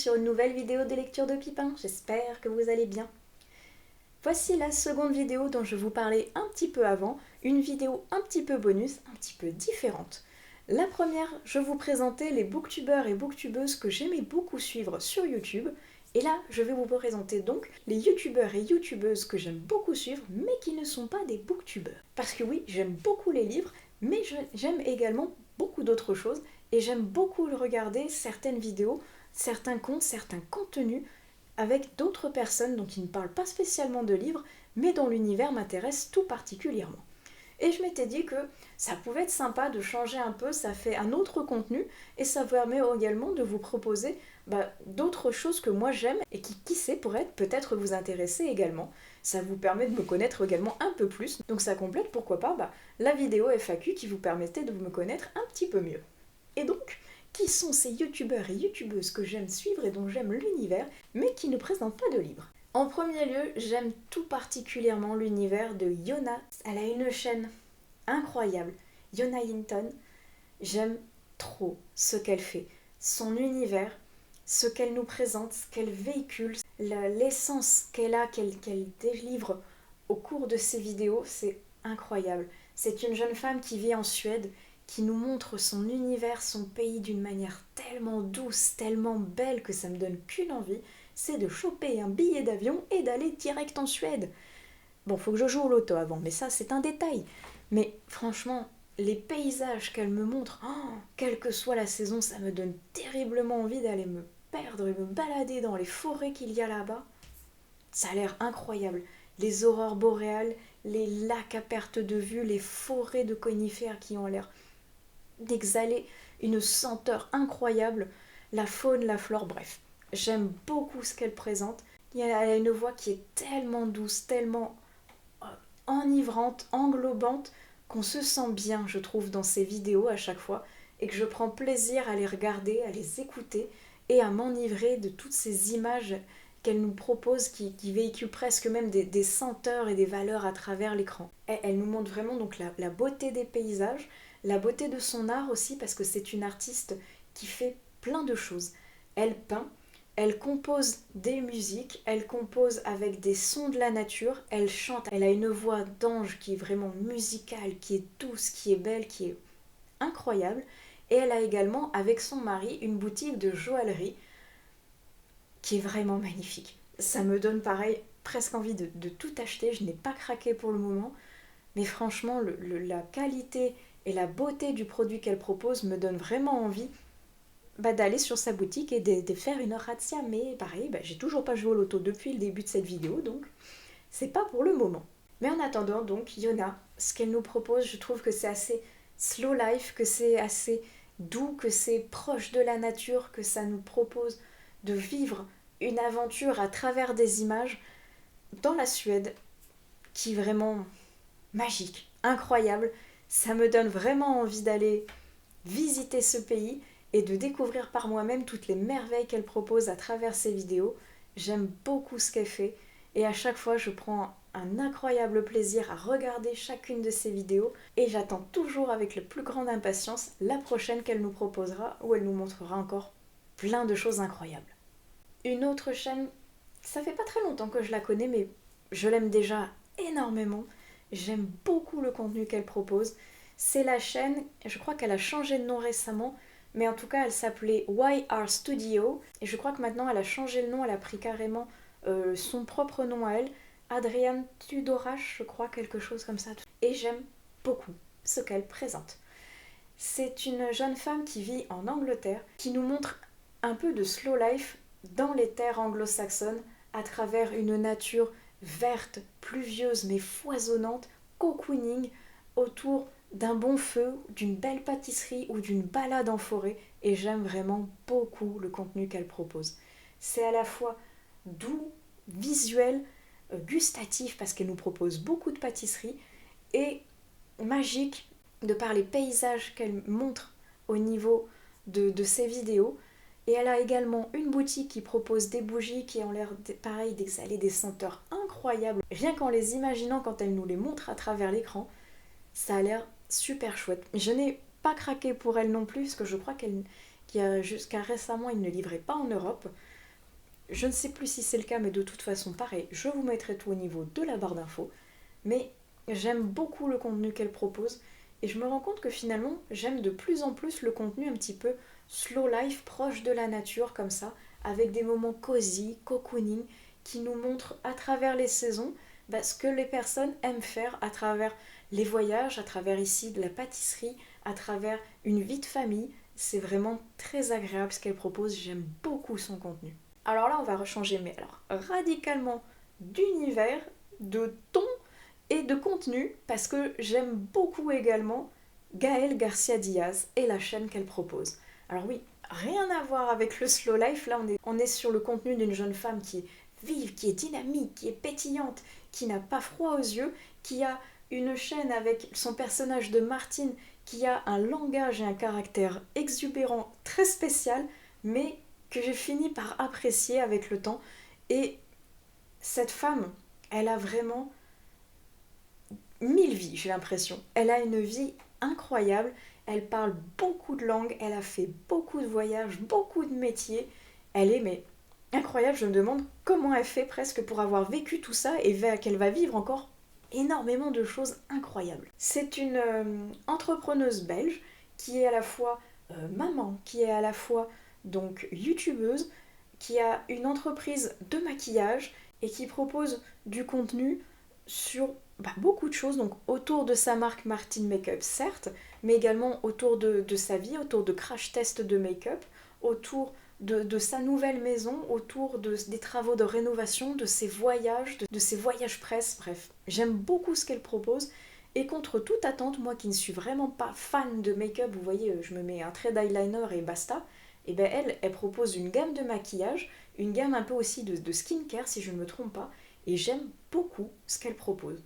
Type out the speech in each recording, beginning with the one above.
sur une nouvelle vidéo des lectures de Pipin, j'espère que vous allez bien. Voici la seconde vidéo dont je vous parlais un petit peu avant, une vidéo un petit peu bonus, un petit peu différente. La première, je vous présentais les booktubeurs et booktubeuses que j'aimais beaucoup suivre sur YouTube, et là, je vais vous présenter donc les youtubeurs et youtubeuses que j'aime beaucoup suivre, mais qui ne sont pas des booktubeurs. Parce que oui, j'aime beaucoup les livres, mais j'aime également beaucoup d'autres choses, et j'aime beaucoup regarder certaines vidéos, certains comptes, certains contenus avec d'autres personnes donc qui ne parlent pas spécialement de livres, mais dont l'univers m'intéresse tout particulièrement. Et je m'étais dit que ça pouvait être sympa de changer un peu, ça fait un autre contenu, et ça permet également de vous proposer d'autres choses que moi j'aime, et qui sait, pourraient peut-être vous intéresser également. Ça vous permet de me connaître également un peu plus, donc ça complète pourquoi pas la vidéo FAQ qui vous permettait de me connaître un petit peu mieux. Et donc, qui sont ces youtubeurs et youtubeuses que j'aime suivre et dont j'aime l'univers, mais qui ne présentent pas de livres? En premier lieu, j'aime tout particulièrement l'univers de Yona. Elle a une chaîne incroyable, Yona Hinton. J'aime trop ce qu'elle fait, son univers, ce qu'elle nous présente, ce qu'elle véhicule, l'essence qu'elle a, qu'elle délivre au cours de ses vidéos, c'est incroyable. C'est une jeune femme qui vit en Suède, qui nous montre son univers, son pays d'une manière tellement douce, tellement belle que ça me donne qu'une envie, c'est de choper un billet d'avion et d'aller direct en Suède. Bon, faut que je joue au loto avant, mais ça c'est un détail. Mais franchement, les paysages qu'elle me montre, quelle que soit la saison, ça me donne terriblement envie d'aller me perdre et me balader dans les forêts qu'il y a là-bas. Ça a l'air incroyable. Les aurores boréales, les lacs à perte de vue, les forêts de conifères qui ont l'air d'exhaler une senteur incroyable, la faune, la flore, bref. J'aime beaucoup ce qu'elle présente. Elle a une voix qui est tellement douce, tellement enivrante, englobante, qu'on se sent bien, je trouve, dans ses vidéos à chaque fois, et que je prends plaisir à les regarder, à les écouter, et à m'enivrer de toutes ces images qu'elle nous propose, qui véhiculent presque même des senteurs et des valeurs à travers l'écran. Elle nous montre vraiment donc la beauté des paysages, la beauté de son art aussi, parce que c'est une artiste qui fait plein de choses. Elle peint, elle compose des musiques, elle compose avec des sons de la nature, elle chante, elle a une voix d'ange qui est vraiment musicale, qui est douce, qui est belle, qui est incroyable. Et elle a également, avec son mari, une boutique de joaillerie qui est vraiment magnifique. Ça me donne pareil presque envie de tout acheter, je n'ai pas craqué pour le moment, mais franchement la qualité et la beauté du produit qu'elle propose me donne vraiment envie d'aller sur sa boutique et de faire une razzia. Mais pareil, j'ai toujours pas joué au loto depuis le début de cette vidéo, donc c'est pas pour le moment. Mais en attendant, donc, Yona, ce qu'elle nous propose, je trouve que c'est assez slow life, que c'est assez doux, que c'est proche de la nature, que ça nous propose de vivre une aventure à travers des images dans la Suède, qui est vraiment magique, incroyable. Ça me donne vraiment envie d'aller visiter ce pays et de découvrir par moi-même toutes les merveilles qu'elle propose à travers ses vidéos. J'aime beaucoup ce qu'elle fait et à chaque fois je prends un incroyable plaisir à regarder chacune de ses vidéos et j'attends toujours avec la plus grande impatience la prochaine qu'elle nous proposera où elle nous montrera encore plein de choses incroyables. Une autre chaîne, ça fait pas très longtemps que je la connais mais je l'aime déjà énormément. J'aime beaucoup le contenu qu'elle propose. C'est la chaîne, je crois qu'elle a changé de nom récemment, mais en tout cas elle s'appelait YR Studio, et je crois que maintenant elle a changé le nom, elle a pris carrément son propre nom à elle, Adrienne Tudorache, je crois, quelque chose comme ça. Et j'aime beaucoup ce qu'elle présente. C'est une jeune femme qui vit en Angleterre, qui nous montre un peu de slow life dans les terres anglo-saxonnes, à travers une nature verte, pluvieuse mais foisonnante, cocooning, autour d'un bon feu, d'une belle pâtisserie ou d'une balade en forêt, et j'aime vraiment beaucoup le contenu qu'elle propose. C'est à la fois doux, visuel, gustatif parce qu'elle nous propose beaucoup de pâtisseries, et magique de par les paysages qu'elle montre au niveau de ses vidéos. Et elle a également une boutique qui propose des bougies qui ont l'air pareil d'exhaler des senteurs incroyables. Rien qu'en les imaginant quand elle nous les montre à travers l'écran, ça a l'air super chouette. Je n'ai pas craqué pour elle non plus parce que je crois qu'elle jusqu'à récemment, il ne livrait pas en Europe. Je ne sais plus si c'est le cas, mais de toute façon, pareil, je vous mettrai tout au niveau de la barre d'infos. Mais j'aime beaucoup le contenu qu'elle propose et je me rends compte que finalement, j'aime de plus en plus le contenu un petit peu slow life, proche de la nature, comme ça, avec des moments cosy, cocooning, qui nous montrent à travers les saisons ce que les personnes aiment faire à travers les voyages, à travers ici de la pâtisserie, à travers une vie de famille. C'est vraiment très agréable ce qu'elle propose, j'aime beaucoup son contenu. Alors là, on va rechanger, mais alors radicalement d'univers, de ton et de contenu, parce que j'aime beaucoup également Gaëlle Garcia Diaz et la chaîne qu'elle propose. Alors oui, rien à voir avec le slow life, là on est sur le contenu d'une jeune femme qui est vive, qui est dynamique, qui est pétillante, qui n'a pas froid aux yeux, qui a une chaîne avec son personnage de Martine, qui a un langage et un caractère exubérant très spécial, mais que j'ai fini par apprécier avec le temps. Et cette femme, elle a vraiment 1000 vies, j'ai l'impression. Elle a une vie incroyable, elle parle beaucoup de langues, elle a fait beaucoup de voyages, beaucoup de métiers. Elle est mais incroyable, je me demande comment elle fait presque pour avoir vécu tout ça et qu'elle va vivre encore énormément de choses incroyables. C'est une entrepreneuse belge qui est à la fois maman, qui est à la fois donc youtubeuse, qui a une entreprise de maquillage et qui propose du contenu sur beaucoup de choses, donc autour de sa marque Martine Makeup certes, mais également autour de sa vie, autour de crash tests de make-up, autour de sa nouvelle maison, autour des travaux de rénovation, de ses voyages, de ses voyages presse, bref. J'aime beaucoup ce qu'elle propose et contre toute attente, moi qui ne suis vraiment pas fan de make-up, vous voyez, je me mets un trait d'eyeliner et basta, et ben elle propose une gamme de maquillage, une gamme un peu aussi de skincare si je ne me trompe pas, et j'aime beaucoup ce qu'elle propose.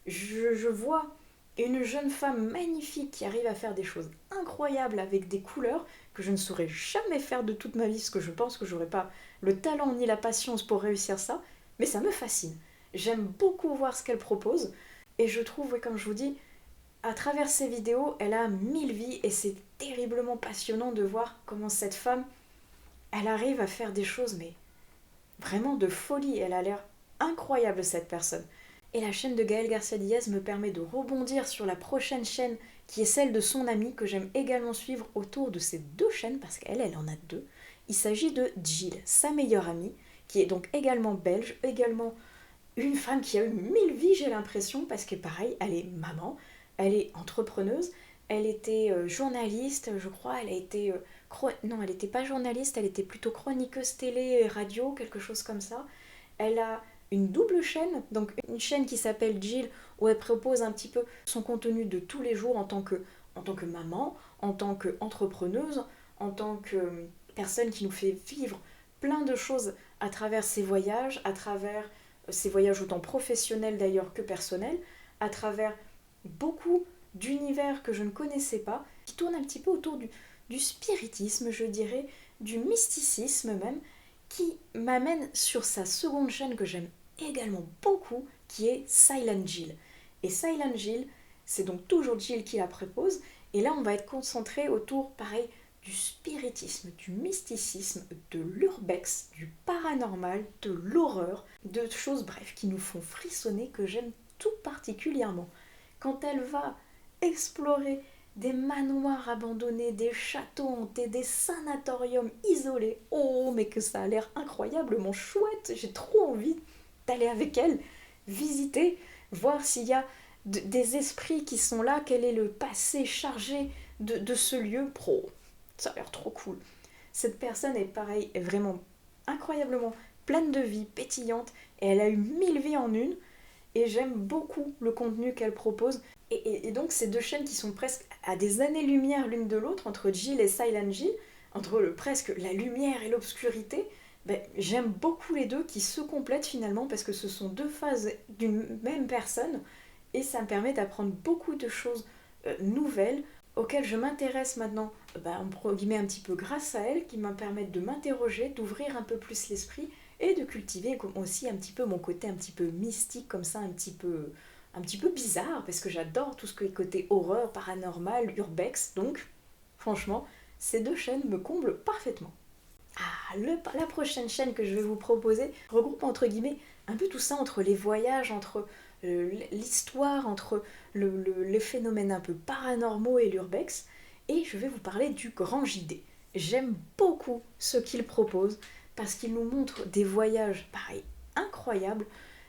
Je vois une jeune femme magnifique qui arrive à faire des choses incroyables avec des couleurs que je ne saurais jamais faire de toute ma vie parce que je pense que j'aurais pas le talent ni la patience pour réussir ça, mais ça me fascine. J'aime beaucoup voir ce qu'elle propose et je trouve, comme je vous dis, à travers ses vidéos, elle a 1000 vies et c'est terriblement passionnant de voir comment cette femme, elle arrive à faire des choses mais vraiment de folie. Elle a l'air incroyable cette personne. Et la chaîne de Gaëlle Garcia Diaz me permet de rebondir sur la prochaine chaîne qui est celle de son amie que j'aime également suivre autour de ces deux chaînes parce qu'elle en a deux. Il s'agit de Jill, sa meilleure amie, qui est donc également belge, également une femme qui a eu 1000 vies j'ai l'impression parce que pareil, elle est maman, elle est entrepreneuse, elle était journaliste, je crois, elle a été... non, elle n'était pas journaliste, elle était plutôt chroniqueuse télé et radio, quelque chose comme ça. Elle a une double chaîne, donc une chaîne qui s'appelle Jill, où elle propose un petit peu son contenu de tous les jours en tant que maman, en tant qu'entrepreneuse, en tant que personne qui nous fait vivre plein de choses à travers ses voyages, à travers ses voyages autant professionnels d'ailleurs que personnels, à travers beaucoup d'univers que je ne connaissais pas, qui tournent un petit peu autour du spiritisme, je dirais, du mysticisme même, qui m'amène sur sa seconde chaîne que j'aime également beaucoup, qui est Silent Jill. Et Silent Jill, c'est donc toujours Jill qui la propose, et là on va être concentré autour, pareil, du spiritisme, du mysticisme, de l'urbex, du paranormal, de l'horreur, de choses, bref, qui nous font frissonner, que j'aime tout particulièrement. Quand elle va explorer des manoirs abandonnés, des châteaux hantés, des sanatoriums isolés. Oh, mais que ça a l'air incroyablement chouette. J'ai trop envie d'aller avec elle, visiter, voir s'il y a des esprits qui sont là, quel est le passé chargé de ce lieu. Pro, ça a l'air trop cool. Cette personne est pareil, est vraiment incroyablement pleine de vie, pétillante, et elle a eu 1000 vies en une. Et j'aime beaucoup le contenu qu'elle propose. Et donc ces deux chaînes qui sont presque à des années-lumière l'une de l'autre, entre Jill et Silent Jill, entre presque la lumière et l'obscurité, j'aime beaucoup les deux qui se complètent finalement parce que ce sont deux phases d'une même personne et ça me permet d'apprendre beaucoup de choses nouvelles auxquelles je m'intéresse maintenant, entre guillemets un petit peu grâce à elle, qui me permettent de m'interroger, d'ouvrir un peu plus l'esprit et de cultiver aussi un petit peu mon côté un petit peu mystique comme ça, un petit peu bizarre, parce que j'adore tout ce qui est côté horreur, paranormal, urbex, donc franchement, ces deux chaînes me comblent parfaitement. Ah, la prochaine chaîne que je vais vous proposer regroupe entre guillemets un peu tout ça entre les voyages, entre l'histoire, entre les phénomènes un peu paranormaux et l'urbex. Et je vais vous parler du Grand JD. J'aime beaucoup ce qu'il propose parce qu'il nous montre des voyages, pareil, incroyables.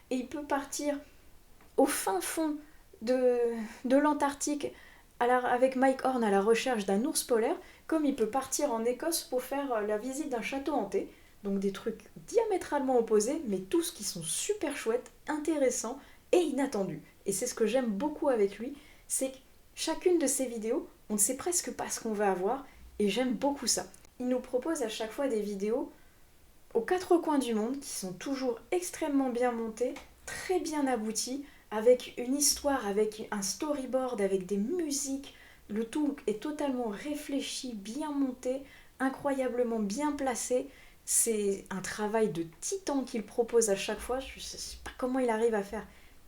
Et il peut partir au fin fond de l'Antarctique avec Mike Horn à la recherche d'un ours polaire, comme il peut partir en Écosse pour faire la visite d'un château hanté. Donc des trucs diamétralement opposés, mais tous qui sont super chouettes, intéressants et inattendus. Et c'est ce que j'aime beaucoup avec lui, c'est que chacune de ses vidéos, on ne sait presque pas ce qu'on va avoir, et j'aime beaucoup ça. Il nous propose à chaque fois des vidéos aux quatre coins du monde qui sont toujours extrêmement bien montées, très bien abouties, avec une histoire, avec un storyboard, avec des musiques. Le tout est totalement réfléchi, bien monté, incroyablement bien placé. C'est un travail de titan qu'il propose à chaque fois. Je ne sais pas comment il arrive à faire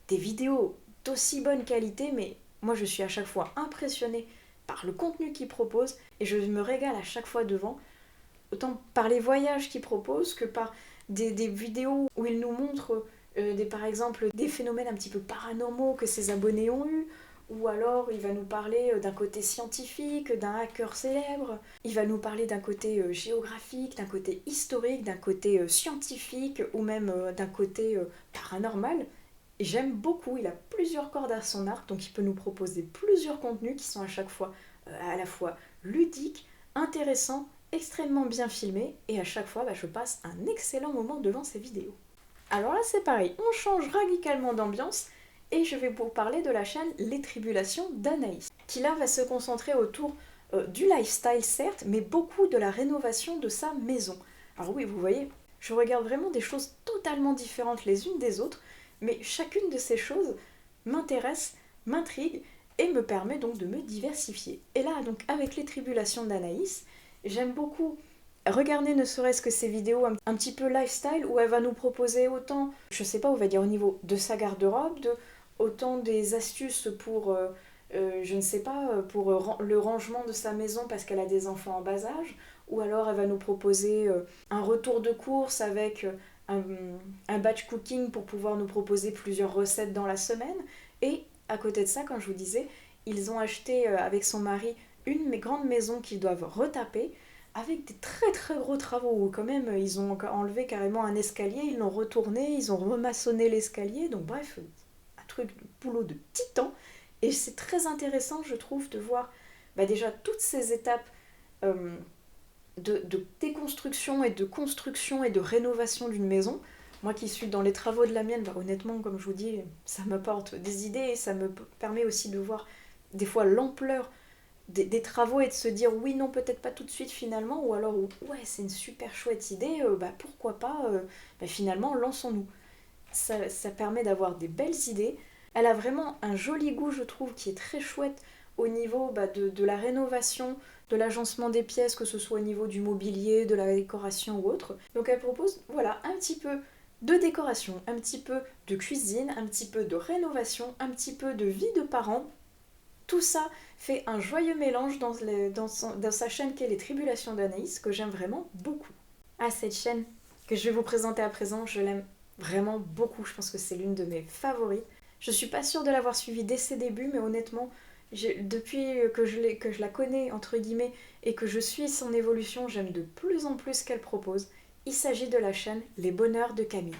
des vidéos d'aussi bonne qualité, mais moi je suis à chaque fois impressionnée par le contenu qu'il propose et je me régale à chaque fois devant, autant par les voyages qu'il propose que par des vidéos où il nous montre par exemple des phénomènes un petit peu paranormaux que ses abonnés ont eus, ou alors il va nous parler d'un côté scientifique, d'un hacker célèbre, il va nous parler d'un côté géographique, d'un côté historique, d'un côté scientifique, ou même d'un côté paranormal. Et j'aime beaucoup, il a plusieurs cordes à son arc, donc il peut nous proposer plusieurs contenus qui sont à la fois ludiques, intéressants, extrêmement bien filmés, et à chaque fois je passe un excellent moment devant ces vidéos. Alors là c'est pareil, on change radicalement d'ambiance, et je vais vous parler de la chaîne Les Tribulations d'Anaïs, qui là va se concentrer autour du lifestyle certes, mais beaucoup de la rénovation de sa maison. Alors oui, vous voyez, je regarde vraiment des choses totalement différentes les unes des autres, mais chacune de ces choses m'intéresse, m'intrigue et me permet donc de me diversifier. Et là, donc avec Les Tribulations d'Anaïs, j'aime beaucoup regarder ne serait-ce que ces vidéos un petit peu lifestyle où elle va nous proposer autant, je sais pas, on va dire au niveau de sa garde-robe, autant des astuces pour, je ne sais pas, pour le rangement de sa maison parce qu'elle a des enfants en bas âge, ou alors elle va nous proposer un retour de course avec un batch cooking pour pouvoir nous proposer plusieurs recettes dans la semaine. Et à côté de ça, comme je vous disais, ils ont acheté avec son mari une grande maison qu'ils doivent retaper avec des très très gros travaux où quand même ils ont enlevé carrément un escalier, ils l'ont retourné, ils ont remaçonné l'escalier, donc bref, un truc de boulot de titan. Et c'est très intéressant je trouve de voir déjà toutes ces étapes de déconstruction et de construction et de rénovation d'une maison. Moi qui suis dans les travaux de la mienne, honnêtement, comme je vous dis, ça m'apporte des idées et ça me permet aussi de voir des fois l'ampleur des travaux et de se dire oui, non, peut-être pas tout de suite finalement, ou alors ouais, c'est une super chouette idée, pourquoi pas, finalement, lançons-nous. Ça permet d'avoir des belles idées. Elle a vraiment un joli goût, je trouve, qui est très chouette au niveau de la rénovation, de l'agencement des pièces, que ce soit au niveau du mobilier, de la décoration ou autre. Donc elle propose, voilà, un petit peu de décoration, un petit peu de cuisine, un petit peu de rénovation, un petit peu de vie de parents. Tout ça fait un joyeux mélange dans sa chaîne qu'est Les Tribulations d'Anaïs, que j'aime vraiment beaucoup. Ah, cette chaîne que je vais vous présenter à présent, je l'aime vraiment beaucoup, je pense que c'est l'une de mes favorites. Je suis pas sûre de l'avoir suivie dès ses débuts, mais honnêtement, depuis que je la connais, entre guillemets, et que je suis son évolution, j'aime de plus en plus ce qu'elle propose. Il s'agit de la chaîne Les Bonheurs de Camille.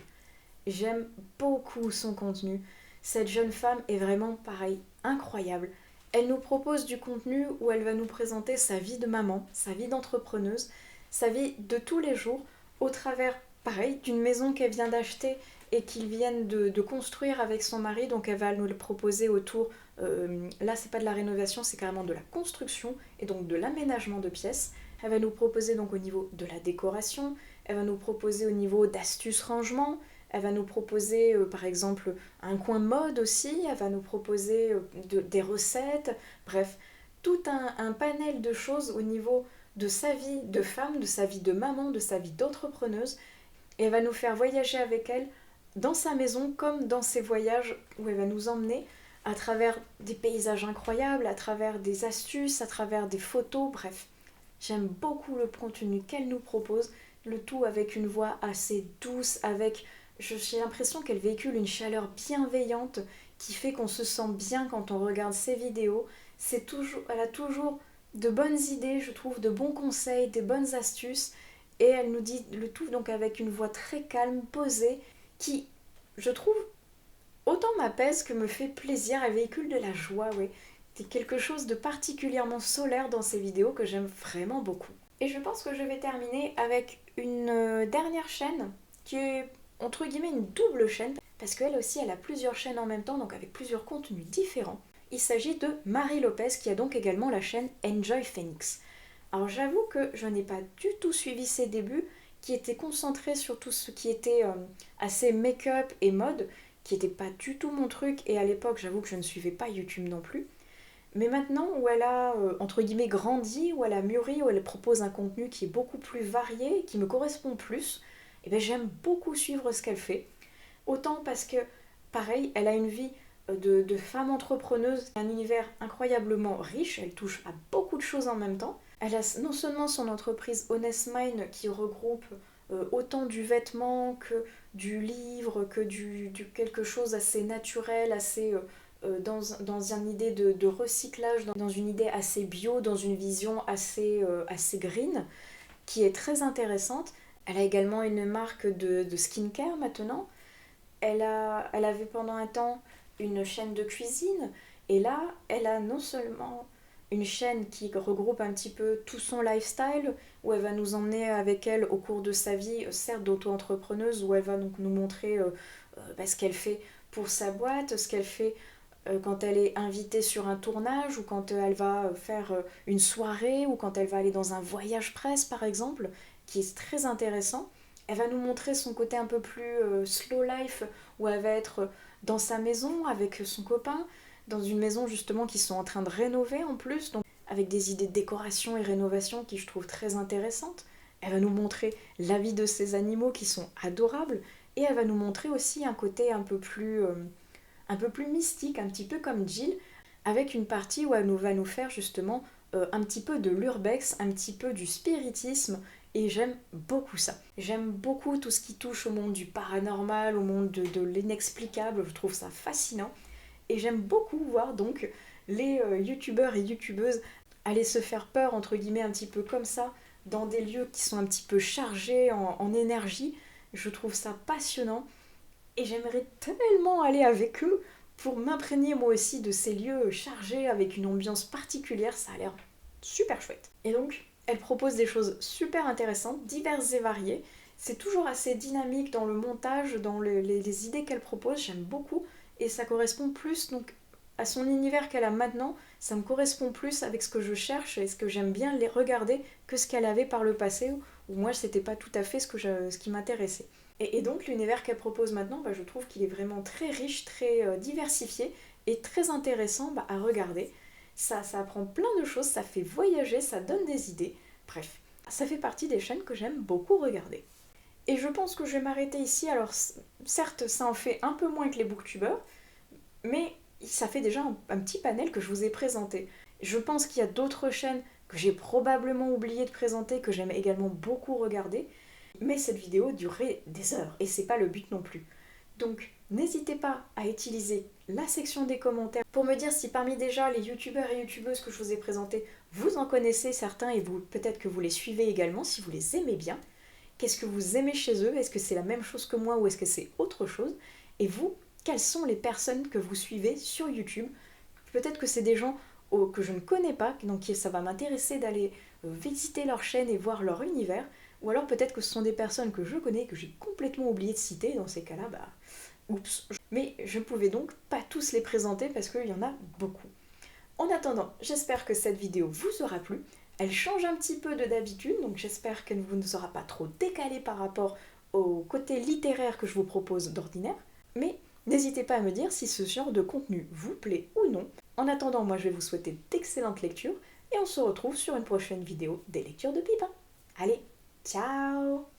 J'aime beaucoup son contenu. Cette jeune femme est vraiment, pareil, incroyable. Elle nous propose du contenu où elle va nous présenter sa vie de maman, sa vie d'entrepreneuse, sa vie de tous les jours, au travers, pareil, d'une maison qu'elle vient d'acheter et qu'ils viennent de construire avec son mari. Donc elle va nous le proposer autour, là c'est pas de la rénovation, c'est carrément de la construction et donc de l'aménagement de pièces. Elle va nous proposer donc au niveau de la décoration, elle va nous proposer au niveau d'astuces rangement, elle va nous proposer par exemple un coin mode aussi, elle va nous proposer des recettes, bref, tout un panel de choses au niveau de sa vie de femme, de sa vie de maman, de sa vie d'entrepreneuse. Et elle va nous faire voyager avec elle dans sa maison comme dans ses voyages où elle va nous emmener à travers des paysages incroyables, à travers des astuces, à travers des photos, bref. J'aime beaucoup le contenu qu'elle nous propose. le tout avec une voix assez douce, j'ai l'impression qu'elle véhicule une chaleur bienveillante qui fait qu'on se sent bien quand on regarde ses vidéos. Elle a toujours de bonnes idées, je trouve, de bons conseils, des bonnes astuces, et elle nous dit le tout donc avec une voix très calme, posée, qui, je trouve, autant m'apaise que me fait plaisir. Elle véhicule de la joie, oui. C'est quelque chose de particulièrement solaire dans ses vidéos que j'aime vraiment beaucoup. Et je pense que je vais terminer avec une dernière chaîne qui est entre guillemets une double chaîne, parce qu'elle aussi elle a plusieurs chaînes en même temps, donc avec plusieurs contenus différents. Il s'agit de Marie Lopez qui a donc également la chaîne Enjoy Phoenix. Alors j'avoue que je n'ai pas du tout suivi ses débuts, qui étaient concentrés sur tout ce qui était assez make-up et mode, qui n'était pas du tout mon truc, et à l'époque j'avoue que je ne suivais pas YouTube non plus. Mais maintenant où elle a entre guillemets grandi, où elle a mûri, où elle propose un contenu qui est beaucoup plus varié, qui me correspond plus, et bien j'aime beaucoup suivre ce qu'elle fait. Autant parce que, pareil, elle a une vie de femme entrepreneuse, un univers incroyablement riche, elle touche à beaucoup de choses en même temps. Elle a non seulement son entreprise Honest Mind qui regroupe autant du vêtement que du livre, que du quelque chose assez naturel, assez dans une idée de recyclage, dans une idée assez bio, dans une vision assez green, qui est très intéressante. Elle a également une marque de skincare maintenant. Elle avait pendant un temps une chaîne de cuisine, et là, elle a non seulement une chaîne qui regroupe un petit peu tout son lifestyle, où elle va nous emmener avec elle au cours de sa vie, certes d'auto-entrepreneuse, où elle va donc nous montrer ce qu'elle fait pour sa boîte, ce qu'elle fait quand elle est invitée sur un tournage, ou quand elle va faire une soirée, ou quand elle va aller dans un voyage presse par exemple, qui est très intéressant. Elle va nous montrer son côté un peu plus slow life, où elle va être dans sa maison avec son copain, dans une maison justement qu'ils sont en train de rénover en plus, donc avec des idées de décoration et rénovation qui je trouve très intéressantes. Elle va nous montrer la vie de ces animaux qui sont adorables, et elle va nous montrer aussi un côté un peu plus mystique, un petit peu comme Jill, avec une partie où elle va nous faire justement un petit peu de l'urbex, un petit peu du spiritisme, et j'aime beaucoup ça. J'aime beaucoup tout ce qui touche au monde du paranormal, au monde de l'inexplicable, je trouve ça fascinant, et j'aime beaucoup voir donc les youtubeurs et youtubeuses aller se faire peur, entre guillemets, un petit peu comme ça, dans des lieux qui sont un petit peu chargés en énergie. Je trouve ça passionnant, et j'aimerais tellement aller avec eux pour m'imprégner moi aussi de ces lieux chargés avec une ambiance particulière, ça a l'air super chouette. Et donc, elle propose des choses super intéressantes, diverses et variées. C'est toujours assez dynamique dans le montage, dans les idées qu'elle propose, j'aime beaucoup. Et ça correspond plus donc à son univers qu'elle a maintenant, ça me correspond plus avec ce que je cherche et ce que j'aime bien les regarder que ce qu'elle avait par le passé, où moi c'était pas tout à fait ce qui m'intéressait. Et donc l'univers qu'elle propose maintenant, je trouve qu'il est vraiment très riche, très diversifié et très intéressant à regarder. Ça apprend plein de choses, ça fait voyager, ça donne des idées. Bref, ça fait partie des chaînes que j'aime beaucoup regarder. Et je pense que je vais m'arrêter ici. Alors certes, ça en fait un peu moins que les booktubeurs, mais ça fait déjà un petit panel que je vous ai présenté. Je pense qu'il y a d'autres chaînes que j'ai probablement oublié de présenter, que j'aime également beaucoup regarder, mais cette vidéo durait des heures, et c'est pas le but non plus. Donc n'hésitez pas à utiliser la section des commentaires pour me dire si parmi déjà les youtubeurs et youtubeuses que je vous ai présentés, vous en connaissez certains et peut-être que vous les suivez également, si vous les aimez bien. Qu'est-ce que vous aimez chez eux? Est-ce que c'est la même chose que moi ou est-ce que c'est autre chose? Et vous, quelles sont les personnes que vous suivez sur YouTube? Peut-être que c'est des gens que je ne connais pas, donc ça va m'intéresser d'aller visiter leur chaîne et voir leur univers. Ou alors peut-être que ce sont des personnes que je connais, que j'ai complètement oublié de citer. Dans ces cas-là, oups. Mais je ne pouvais donc pas tous les présenter parce qu'il y en a beaucoup. En attendant, j'espère que cette vidéo vous aura plu. Elle change un petit peu de d'habitude, donc j'espère qu'elle ne vous aura pas trop décalé par rapport au côté littéraire que je vous propose d'ordinaire. Mais n'hésitez pas à me dire si ce genre de contenu vous plaît ou non. En attendant, moi je vais vous souhaiter d'excellentes lectures et on se retrouve sur une prochaine vidéo des lectures de Pipin. Allez, ciao!